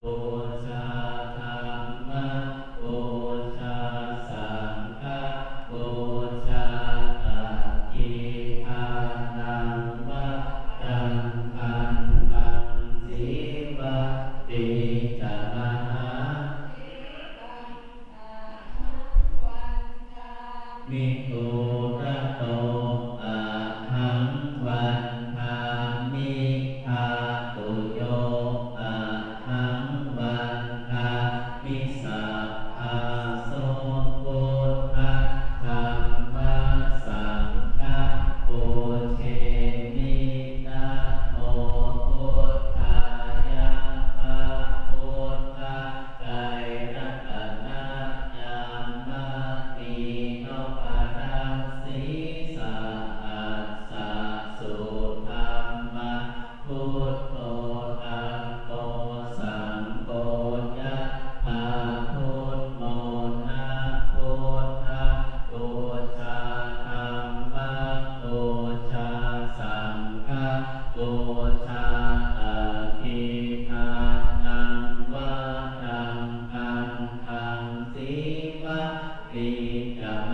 พุทธะธัมมะพุทธะสังฆะพุทธะอะคิทานังวัฏฏังอันตังสีวะติจมหามิตุระโตอะหังวันทามิทาตุโยอะหังวันทามิสัพพะโสพุทธัสธัมมัสสังฆัสปุเชมินะโมพุทธายะภะพุทธไตรรัตนะยามะติโนภะรังสีสะอัสสะสุธัมมะพุทโธธัมโมสังโฆยะถาพุทโมนะพุทธะพุทธะธัมมะพุทธะสังฆะพุทธะอะคิทานังวัฏฏังอันตังสีวะติจม